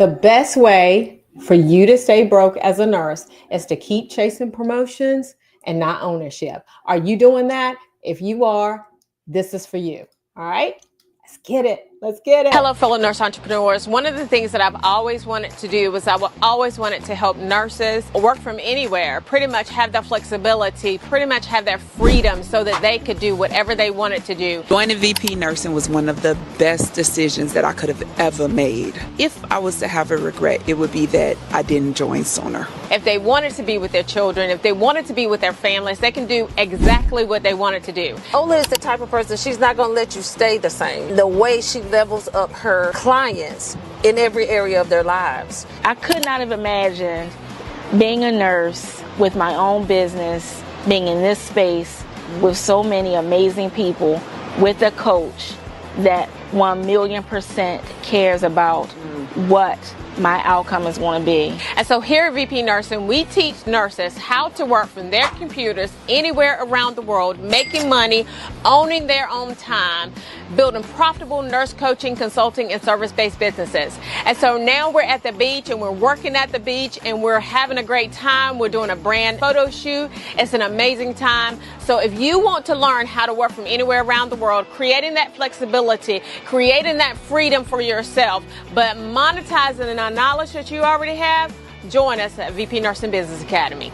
The best way for you to stay broke as a nurse is to keep chasing promotions and not ownership. Are you doing that? If you are, this is for you. All right? Let's get it. Let's get it. Hello, fellow nurse entrepreneurs. One of the things that I've always wanted to do was always wanted to help nurses work from anywhere, pretty much have the flexibility, pretty much have their freedom so that they could do whatever they wanted to do. Joining VP Nursing was one of the best decisions that I could have ever made. If I was to have a regret, it would be that I didn't join sooner. If they wanted to be with their children, if they wanted to be with their families, they can do exactly what they wanted to do. Ola is the type of person, she's not going to let you stay the same. The way she levels up her clients in every area of their lives. I could not have imagined being a nurse with my own business, being in this space with so many amazing people, with a coach that 1,000,000% cares about what my outcome is going to be. And so here at VP Nursing, we teach nurses how to work from their computers anywhere around the world, making money, owning their own time, building profitable nurse coaching, consulting, and service-based businesses. And so now we're at the beach and we're working at the beach and we're having a great time. We're doing a brand photo shoot. It's an amazing time. So if you want to learn how to work from anywhere around the world, creating that flexibility, creating that freedom for yourself, but monetizing the knowledge that you already have, join us at VP Nursing Business Academy.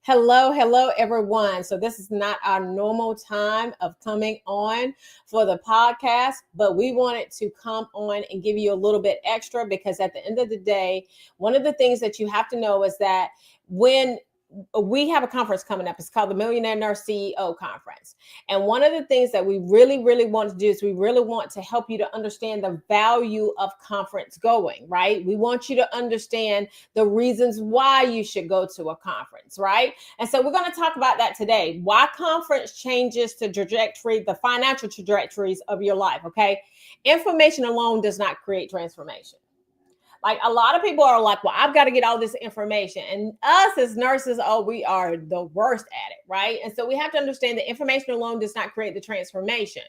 Hello, everyone. So this is not our normal time of coming on for the podcast, but we wanted to come on and give you a little bit extra because at the end of the day, one of the things that you have to know is that when we have a conference coming up. It's called the Millionaire Nurse CEO Conference. And one of the things that we really want to do is we really want to help you to understand the value of conference going, right? We want you to understand the reasons why you should go to a conference, right? And so we're going to talk about that today. Why conference changes the trajectory, the financial trajectories of your life, okay? Information alone does not create transformation. Like a lot of people are like, well, I've got to get all this information. And us as nurses, we are the worst at it, right? And so we have to understand that information alone does not create the transformation,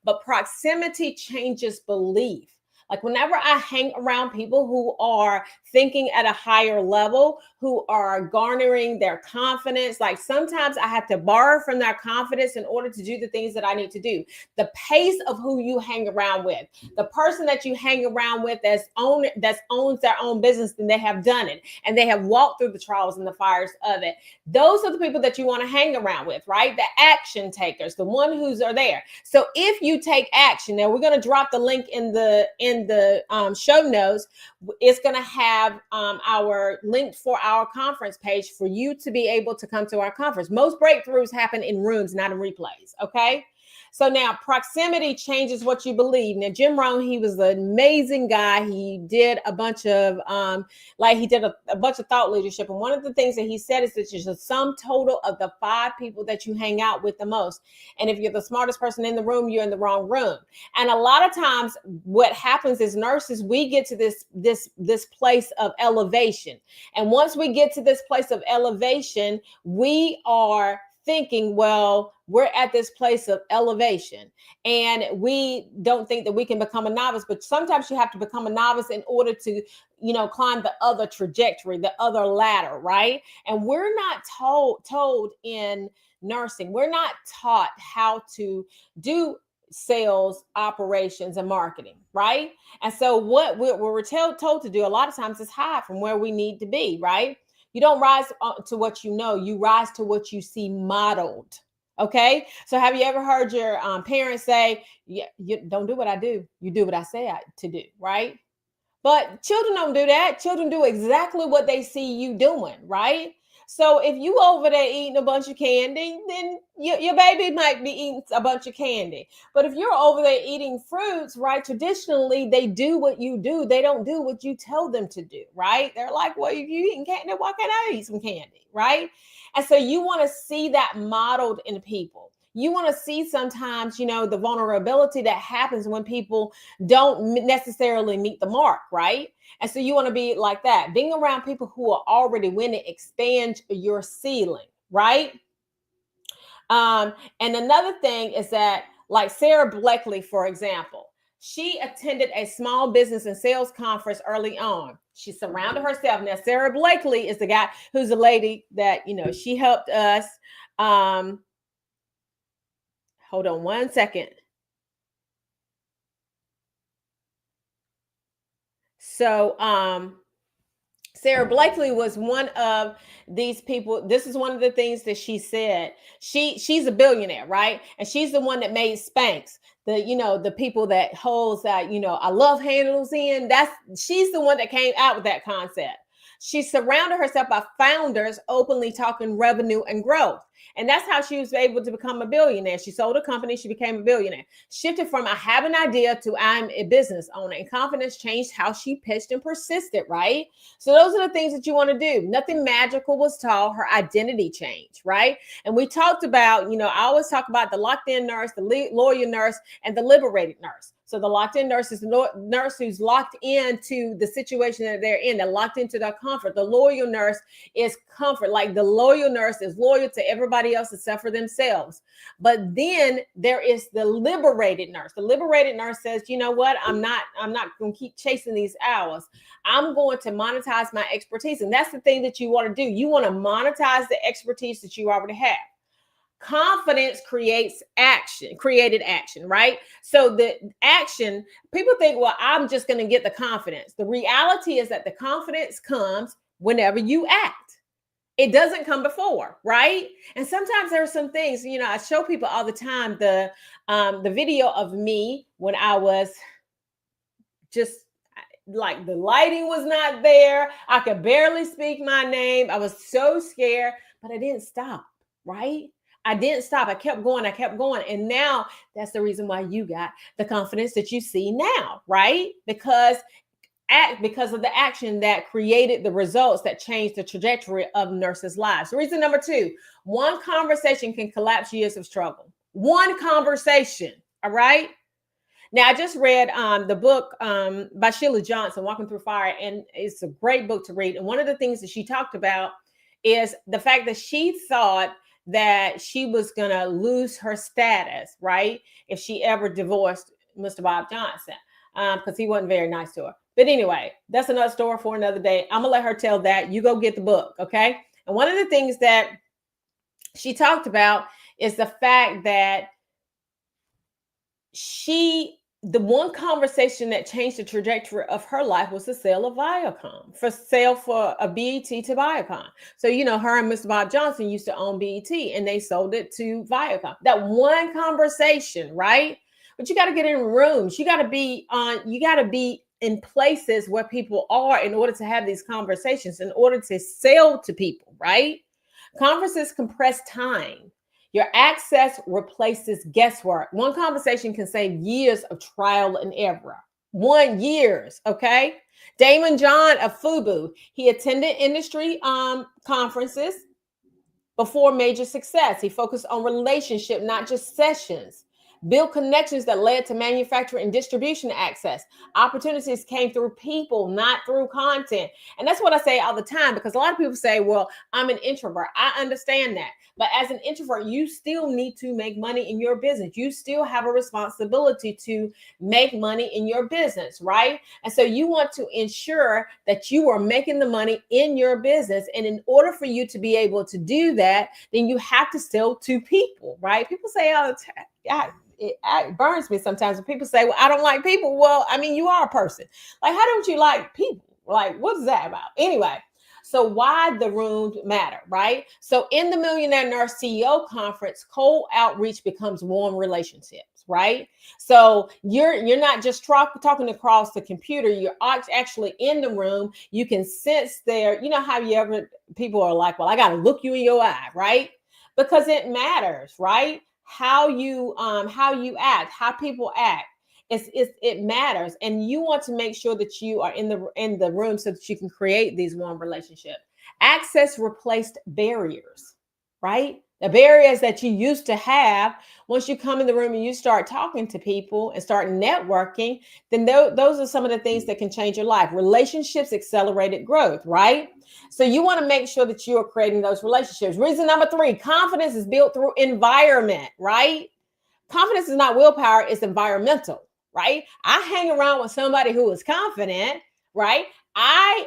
but proximity changes belief. Like whenever I hang around people who are thinking at a higher level, who are garnering their confidence, like sometimes I have to borrow from their confidence in order to do the things that I need to do. The pace of who you hang around with, the person that you hang around with that owns their own business, and they have done it and they have walked through the trials and the fires of it. Those are the people that you want to hang around with, right? The action takers, the one who's are there. So if you take action, now we're going to drop the link in the show notes. It's going to have our link for our conference page for you to be able to come to our conference. Most breakthroughs happen in rooms, not in replays. Okay. So now proximity changes what you believe. Now, Jim Rohn, he was an amazing guy. He did a bunch of a bunch of thought leadership. And one of the things that he said is that it's the sum total of the 5 people that you hang out with the most. And if you're the smartest person in the room, you're in the wrong room. And a lot of times what happens is nurses, we get to this place of elevation. And once we get to this place of elevation, we are thinking, well, we're at this place of elevation and we don't think that we can become a novice, but sometimes you have to become a novice in order to, climb the other trajectory, the other ladder, right? And we're not told in nursing, we're not taught how to do sales, operations, and marketing, right? And so what we're told to do a lot of times is hide from where we need to be, right? You don't rise to what you know, you rise to what you see modeled. Okay. So have you ever heard your parents say, yeah, you don't do what I do, you do what I say to do, right? But children don't do that. Children do exactly what they see you doing, right? So if you over there eating a bunch of candy, then your baby might be eating a bunch of candy. But if you're over there eating fruits, right, traditionally, they do what you do. They don't do what you tell them to do, right? They're like, well, if you eating candy, why can't I eat some candy, right? And so you want to see that modeled in people. You want to see sometimes, the vulnerability that happens when people don't necessarily meet the mark, right? And so you want to be like that. Being around people who are already winning expands your ceiling, right? And another thing is that, like Sarah Blakely, for example, She attended a small business and sales conference early on. She surrounded herself. Now, Sarah Blakely is the guy who's a lady that, she helped us. Hold on one second. So, Sarah Blakely was one of these people. This is one of the things that she said. She's a billionaire, right? And she's the one that made Spanx. The people that holds that, I love handles in. She's the one that came out with that concept. She surrounded herself by founders openly talking revenue and growth. And that's how she was able to become a billionaire. She sold a company, she became a billionaire. Shifted from I have an idea to I'm a business owner. And confidence changed how she pitched and persisted, right? So those are the things that you want to do. Nothing magical was taught. Her identity changed, right? And we talked about, I always talk about the locked-in nurse, the loyal nurse, and the liberated nurse. So the locked-in nurse is the nurse who's locked into the situation that they're in. They're locked into their comfort. The loyal nurse is comfort. Like the loyal nurse is loyal to everybody else except for themselves. But then there is the liberated nurse. The liberated nurse says, you know what? I'm not going to keep chasing these hours. I'm going to monetize my expertise. And that's the thing that you want to do. You want to monetize the expertise that you already have. Confidence created action, right? So the action, people think, well, I'm just going to get the confidence. The reality is that the confidence comes whenever you act. It doesn't come before, right? And sometimes there are some things, I show people all the time the video of me when I was just like the lighting was not there. I could barely speak my name. I was so scared, but I didn't stop, right? I didn't stop. I kept going. And now that's the reason why you got the confidence that you see now, right? Because of the action that created the results that changed the trajectory of nurses' lives. Reason number 2, one conversation can collapse years of struggle. One conversation, all right? Now, I just read the book by Sheila Johnson, Walking Through Fire, and it's a great book to read. And one of the things that she talked about is the fact that she thought that she was going to lose her status, right? If she ever divorced Mr. Bob Johnson, because he wasn't very nice to her. But anyway, that's another story for another day. I'm going to let her tell that. You go get the book, okay? And one of the things that she talked about is the fact that the one conversation that changed the trajectory of her life was the sale of Viacom, for a BET to Viacom. So, her and Mr. Bob Johnson used to own BET and they sold it to Viacom. That one conversation, right? But you got to get in rooms. You got to be in places where people are in order to have these conversations, in order to sell to people, right? Conferences compress time. Your access replaces guesswork. One conversation can save years of trial and error. 1 year, okay? Damon John of FUBU, he attended industry conferences before major success. He focused on relationship, not just sessions. Build connections that led to manufacturing and distribution access. Opportunities came through people, not through content. And that's what I say all the time, because a lot of people say, well, I'm an introvert. I understand that. But as an introvert, you still need to make money in your business. You still have a responsibility to make money in your business, right? And so you want to ensure that you are making the money in your business. And in order for you to be able to do that, then you have to sell to people, right? People say all the time, it burns me sometimes when people say, well, I don't like people. Well, I mean, you are a person. Like, how don't you like people? Like, what is that about? Anyway, so why the rooms matter, right? So in the Millionaire Nurse CEO conference, cold outreach becomes warm relationships, right? So you're not just talking across the computer. You're actually in the room. You can sense there. You know how people are like, well, I got to look you in your eye, right? Because it matters, right? How you act, how people act, it matters. And you want to make sure that you are in the room so that you can create these warm relationships. Access replaced barriers, right? The barriers that you used to have, once you come in the room and you start talking to people and start networking, then those are some of the things that can change your life. Relationships accelerated growth, right? So you want to make sure that you are creating those relationships. Reason number 3, confidence is built through environment, right? Confidence is not willpower, it's environmental, right? I hang around with somebody who is confident, right?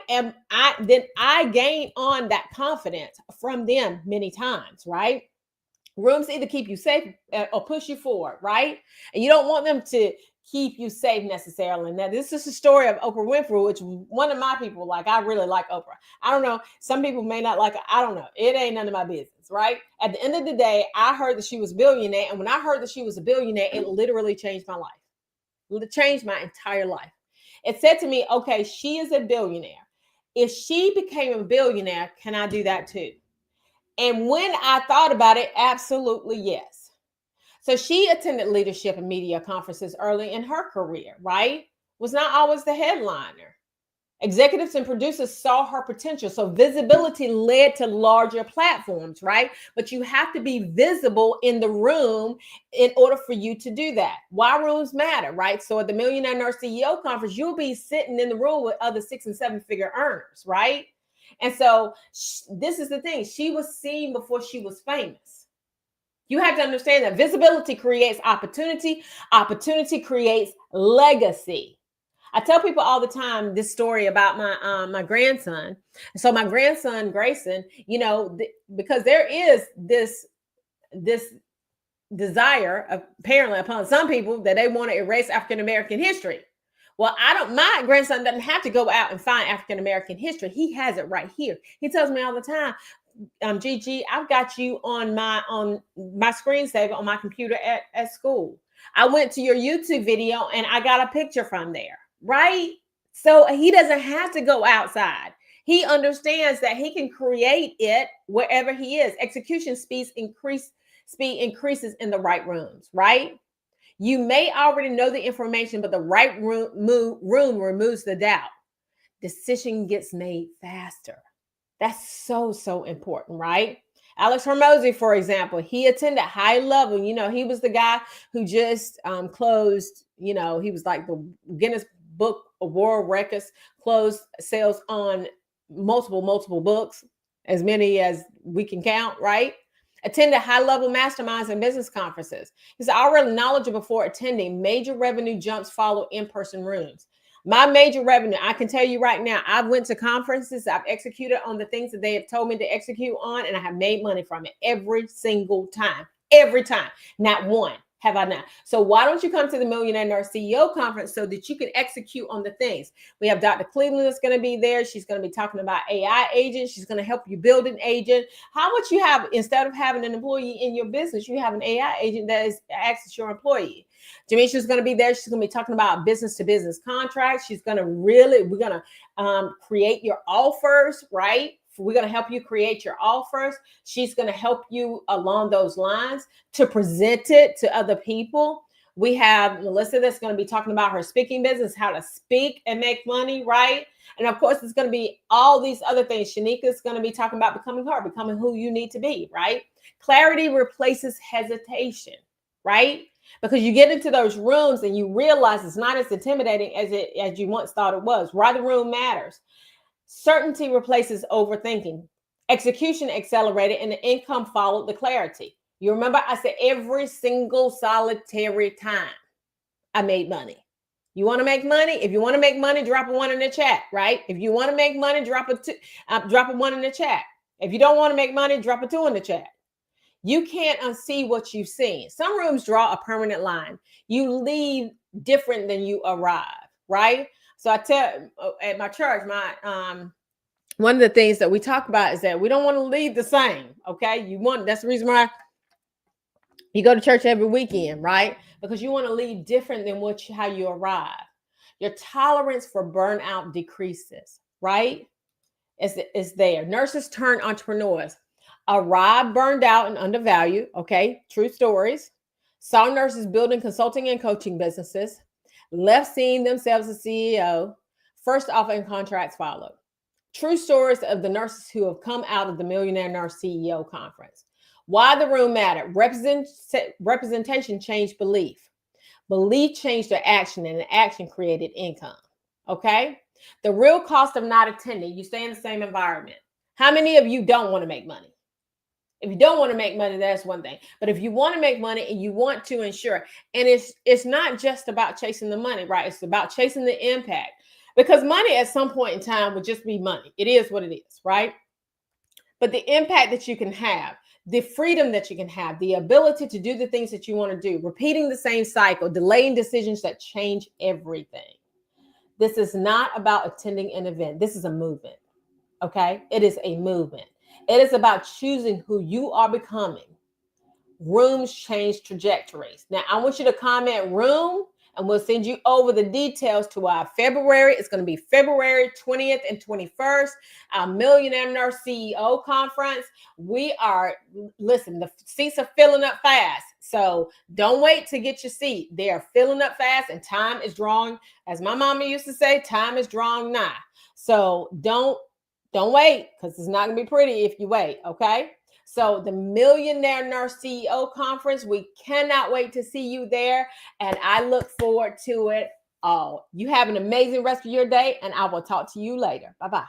Then I gain on that confidence from them many times, right? Rooms either keep you safe or push you forward, right? And you don't want them to keep you safe necessarily. Now, this is the story of Oprah Winfrey, which one of my people like. I really like Oprah. I don't know. Some people may not like her. I don't know. It ain't none of my business, right? At the end of the day, I heard that she was a billionaire. And when I heard that she was a billionaire, it literally changed my life. It changed my entire life. It said to me, okay, she is a billionaire. If she became a billionaire, can I do that too? And when I thought about it, absolutely yes. So she attended leadership and media conferences early in her career, right? Was not always the headliner. Executives and producers saw her potential. So visibility led to larger platforms, right? But you have to be visible in the room in order for you to do that. Why rooms matter, right? So at the Millionaire Nurse CEO conference, you'll be sitting in the room with other 6 and 7 figure earners, right? And so this is the thing. She was seen before she was famous. You have to understand that visibility creates opportunity. Opportunity creates legacy. I tell people all the time this story about my grandson. So my grandson Grayson, because there is this desire, apparently upon some people, that they want to erase African American history. Well, my grandson doesn't have to go out and find African American history. He has it right here. He tells me all the time, Gigi, I've got you on my screensaver on my computer at school. I went to your YouTube video and I got a picture from there, right? So he doesn't have to go outside. He understands that he can create it wherever he is. Execution speed increases in the right rooms, right? You may already know the information, but the right room removes the doubt. Decision gets made faster. That's so important, right? Alex Hormozy, for example, he attended high level. He was the guy who just closed, he was like the Guinness Book of World Records, closed sales on multiple books, as many as we can count, right? Attended high-level masterminds and business conferences. He's already knowledgeable before attending. Major revenue jumps follow in-person rooms. My major revenue, I can tell you right now, I've went to conferences, I've executed on the things that they have told me to execute on, and I have made money from it every single time. Every time. Not one have I not. So why don't you come to the Millionaire Nurse CEO conference so that you can execute on the things? We have Dr. Cleveland that's going to be there. She's going to be talking about AI agents. She's going to help you build an agent. How much you have, instead of having an employee in your business, you have an AI agent that acts as your employee. Jamisha's going to be there. She's going to be talking about business to business contracts. We're going to create your offers, right? We're going to help you create your offers. She's going to help you along those lines to present it to other people. We have Melissa that's going to be talking about her speaking business, how to speak and make money, right? And of course, it's going to be all these other things. Shanika's going to be talking about becoming who you need to be, right? Clarity replaces hesitation, right? Because you get into those rooms and you realize it's not as intimidating as you once thought it was. Why the room matters. Certainty replaces overthinking. Execution accelerated and the income followed the clarity. You remember I said every single solitary time I made money. You want to make money? If you want to make money, drop a 1 in the chat, right? If you want to make money, drop a 1 in the chat. If you don't want to make money, drop a 2 in the chat. You can't unsee what you've seen. Some rooms draw a permanent line. You leave different than you arrive, right? So I tell at my church, one of the things that we talk about is that we don't want to leave the same. Okay, that's the reason why you go to church every weekend, right? Because you want to leave different than how you arrive. Your tolerance for burnout decreases, right? It's there. Nurses turn entrepreneurs. Arrived burned out and undervalued. Okay, true stories. Saw nurses building consulting and coaching businesses. Left seeing themselves as CEO. First offering contracts followed. True stories of the nurses who have come out of the Millionaire Nurse CEO conference. Why the room mattered. Representation changed belief. Belief changed their action, and the action created income. Okay? The real cost of not attending, you stay in the same environment. How many of you don't want to make money? If you don't want to make money, that's one thing. But if you want to make money and you want to ensure, and it's not just about chasing the money, right? It's about chasing the impact. Because money at some point in time would just be money. It is what it is, right? But the impact that you can have, the freedom that you can have, the ability to do the things that you want to do, repeating the same cycle, delaying decisions that change everything. This is not about attending an event. This is a movement, okay? It is a movement. It is about choosing who you are becoming. Rooms change trajectories. Now, I want you to comment room, and we'll send you over the details to our February. It's going to be February 20th and 21st, our Millionaire Nurse CEO conference. Listen, the seats are filling up fast. So don't wait to get your seat. They are filling up fast, and time is drawing, as my mama used to say, time is drawing nigh. So don't wait, because it's not going to be pretty if you wait, okay? So the Millionaire Nurse CEO conference, we cannot wait to see you there. And I look forward to it all. You have an amazing rest of your day, and I will talk to you later. Bye-bye.